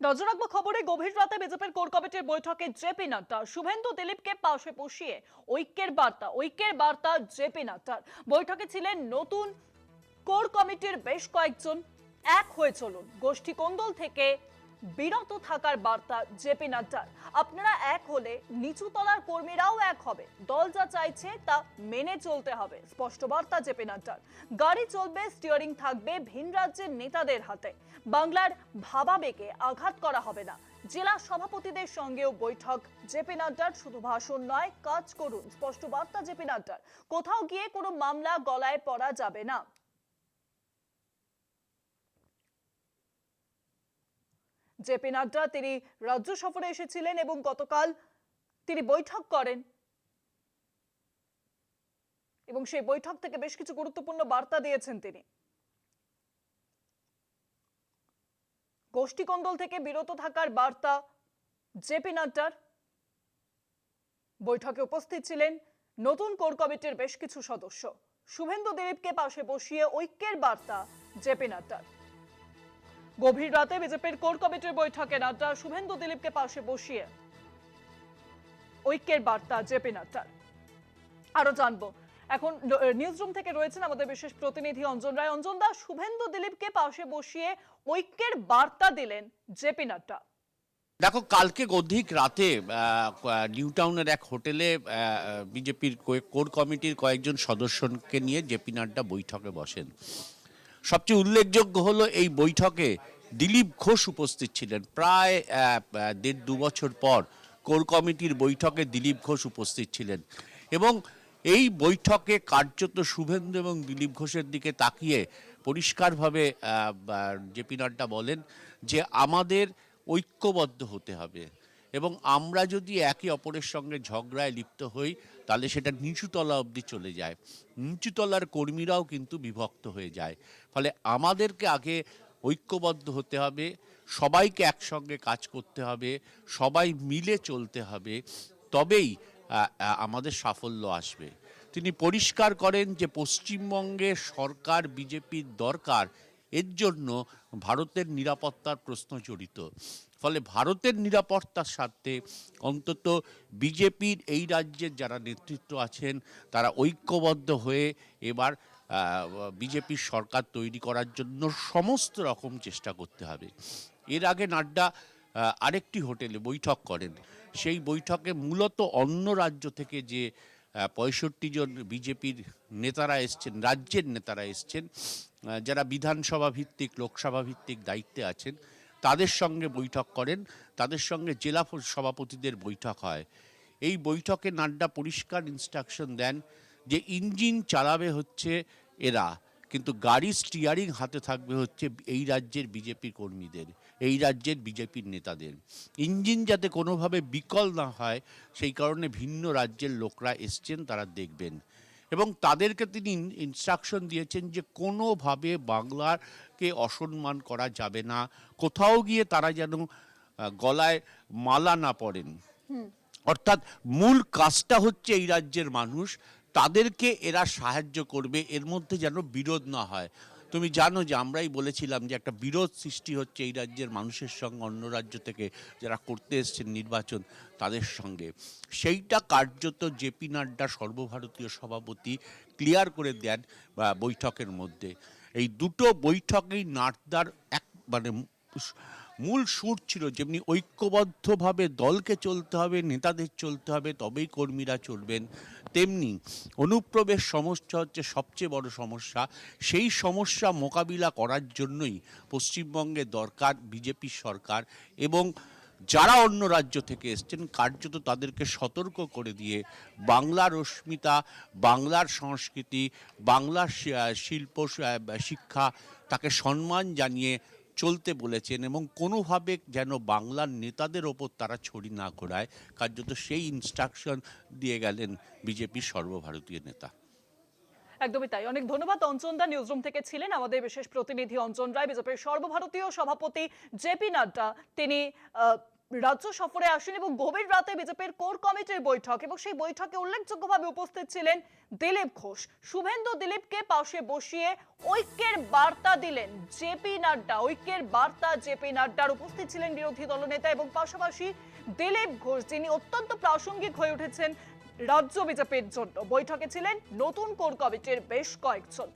নজর রাখবো খবরে। গভীর রাতে বিজেপির কোর কমিটির বৈঠকে জেপি নাড্ডা শুভেন্দু দিলীপকে পাশে বসিয়ে ঐক্যের বার্তা জেপি নাড্ডার। বৈঠকে ছিলেন নতুন কোর কমিটির বেশ কয়েকজন। এক হয়ে চলুন, গোষ্ঠী কোন্দল থেকে বিরত থাকার বার্তা জেপি নাড্ডার। আপনারা এক হলে নিচু তলার কর্মীরাও এক হবে, দল যা চাইছে তা মেনে চলতে হবে, স্পষ্ট বার্তা জেপি নাড্ডার। গাড়ি চলবে, স্টিয়ারিং থাকবে ভিন রাজ্যের নেতাদের হাতে, বাংলার ভাবাবেগে আঘাত করা হবে না। জেলা সভাপতিদের সঙ্গেও বৈঠক জেপি নাড্ডার। শুধু ভাষণ নয়, কাজ করুন, স্পষ্ট বার্তা জেপি নাড্ডার। কোথাও গিয়ে কোনো মামলা গলায় পড়া যাবে না। জেপি নাড্ডা তিনি রাজ্য সফরে এসেছিলেন এবং গতকাল তিনি বৈঠক করেন এবং সেই বৈঠক থেকে বেশ কিছু গুরুত্বপূর্ণ বার্তা দিয়েছেন তিনি। গোষ্ঠী কোন্দল থেকে বিরত থাকার বার্তা জেপি নাড্ডার। বৈঠকে উপস্থিত ছিলেন নতুন কোর কমিটির বেশ কিছু সদস্য। শুভেন্দু দিলীপকে পাশে বসিয়ে ঐক্যের বার্তা জেপি নাড্ডার। গভীর রাতে বিজেপির কোর কমিটির বৈঠকে নাড্ডা শুভেন্দু দিলীপকে পাশে বসিয়ে ঐক্যের বার্তা জেপি নাড্ডার। আরো জানবো, এখন নিউজ রুম থেকে রয়েছেন আমাদের বিশেষ প্রতিনিধি অঞ্জন রায়। অঞ্জন দা, শুভেন্দু দিলীপকে পাশে বসিয়ে ঐক্যের বার্তা দিলেন জেপি নাড্ডা। দেখো, কালকে গধিক রাতে নিউ টাউনের এক হোটেলে বিজেপির কোর কমিটির কয়েকজন সদস্যকে নিয়ে জেপি নাড্ডা বৈঠকে বসেন। সবচেয়ে উল্লেখযোগ্য হলো এই বৈঠকে দিলীপ ঘোষ উপস্থিত ছিলেন। প্রায় 1.5-2 বছর পর কোর কমিটির বৈঠকে দিলীপ ঘোষ উপস্থিত ছিলেন এবং এই বৈঠকে কার্যত শুভেন্দু এবং দিলীপ ঘোষের দিকে তাকিয়ে পরিষ্কারভাবে জেপি নাড্ডা বলেন যে আমাদের ঐক্যবদ্ধ হতে হবে এবং আমরা যদি একে অপরের সঙ্গে ঝগড়ায় লিপ্ত হই তাহলে সেটা নিচুতলা অবধি চলে যায়, নিচুতলার কর্মীরাও কিন্তু বিভক্ত হয়ে যায়। ফলে আমাদেরকে আগে ঐক্যবদ্ধ হতে হবে, সবাইকে একসঙ্গে কাজ করতে হবে, সবাই মিলে চলতে হবে, তবেই আমাদের সাফল্য আসবে। তিনি পরিষ্কার করেন যে পশ্চিমবঙ্গে সরকার বিজেপির দরকার, এর জন্য ভারতের নিরাপত্তার প্রশ্ন জড়িত। ফলে ভারতের নিরাপত্তার স্বার্থে অন্তত বিজেপির এই রাজ্যের যারা নেতৃত্ব আছেন তারা ঐক্যবদ্ধ হয়ে এবার বিজেপির সরকার তৈরি করার জন্য সমস্ত রকম চেষ্টা করতে হবে। এর আগে নাড্ডা আরেকটি হোটেলে বৈঠক করেন। সেই বৈঠকে মূলত অন্য রাজ্য থেকে যে 65 জন বিজেপির নেতারা এসছেন, রাজ্যের নেতারা এসছেন, যারা বিধানসভা ভিত্তিক লোকসভা ভিত্তিক দায়িত্বে আছেন, তাদের সঙ্গে বৈঠক করেন। তাদের সঙ্গে জেলা সভাপতিদের বৈঠক হয়। এই বৈঠকে নাড্ডা পরিষ্কার ইনস্ট্রাকশন দেন যে ইঞ্জিন চালাবে হচ্ছে এরা, কিন্তু গাড়ি স্টিয়ারিং হাতে থাকবে হচ্ছে এই রাজ্যের বিজেপি কর্মীদের, এই রাজ্যের বিজেপির নেতাদের। ইঞ্জিন যাতে কোনোভাবে বিকল না হয় সেই কারণে ভিন্ন রাজ্যের লোকরা এসছেন, তারা দেখবেন। এবং তাদেরকে তিনি ইনস্ট্রাকশন দিয়েছেন যে কোনোভাবে বাংলাকে অসম্মান করা যাবে না, কোথাও গিয়ে তারা যেন গলায় মালা না পড়েন। অর্থাৎ মূল কাজটা হচ্ছে এই রাজ্যের মানুষ, তাদেরকে এরা সাহায্য করবে, এর মধ্যে যেন বিরোধ না হয়। তুমি জানো যে আমরাই বলেছিলাম যে একটা বিরোধ সৃষ্টি হচ্ছে এই রাজ্যের মানুষের সঙ্গে অন্য রাজ্য থেকে যারা করতে এসছেন নির্বাচন, তাদের সঙ্গে। সেইটা কার্যত জেপি নাড্ডা সর্বভারতীয় সভাপতি ক্লিয়ার করে দেন বৈঠকের মধ্যে। এই দুটো বৈঠকেই নাড্ডার মানে মূল সুর ছিল যেমনি ঐক্যবদ্ধভাবে দলকে চলতে হবে, নেতাদের চলতে হবে, তবেই কর্মীরা চলবেন, তেমনি অনুপ্রবেশ সমস্যা হচ্ছে সবচেয়ে বড় সমস্যা। সেই সমস্যা মোকাবিলা করার জন্যই পশ্চিমবঙ্গে দরকার বিজেপি সরকার এবং যারা অন্য রাজ্য থেকে এসছেন কার্যত তাদেরকে সতর্ক করে দিয়ে বাংলার অস্মিতা, বাংলার সংস্কৃতি, বাংলার শিল্প শিক্ষা তাকে সম্মান জানিয়ে চলতে বলেছেন এবং কোনোভাবে যেন বাংলার নেতাদের ওপর তারা ছড়ি না ঘোরায়, কার্যত সেই ইনস্ট্রাকশন দিয়ে গেলেন বিজেপির সর্বভারতীয় নেতা। একদমই তাই। অনেক ধন্যবাদ অঞ্জন দা, নিউজরুম থেকে ছিলেন আমাদের বিশেষ প্রতিনিধি অঞ্জন রায়। বিজেপির সর্বভারতীয় সভাপতি জেপি নাড্ডা তিনি রাজ্য সফরে আসেন এবং গভীর রাতে বিজেপির কোর কমিটির বৈঠক, এবং সেই বৈঠকে উল্লেখযোগ্যভাবে উপস্থিত ছিলেন দিলীপ ঘোষ। শুভেন্দু দিলীপকে পাশে বসিয়ে ঐক্যের বার্তা দিলেন জেপি নাড্ডা। ঐক্যের বার্তা জেপি নাড্ডার। উপস্থিত ছিলেন বিরোধী দলনেতা এবং পাশাপাশি দিলীপ ঘোষ, যিনি অত্যন্ত প্রাসঙ্গিক হয়ে উঠেছেন রাজ্য বিজেপির জন্য। বৈঠকে ছিলেন নতুন কোর কমিটির বেশ কয়েকজন।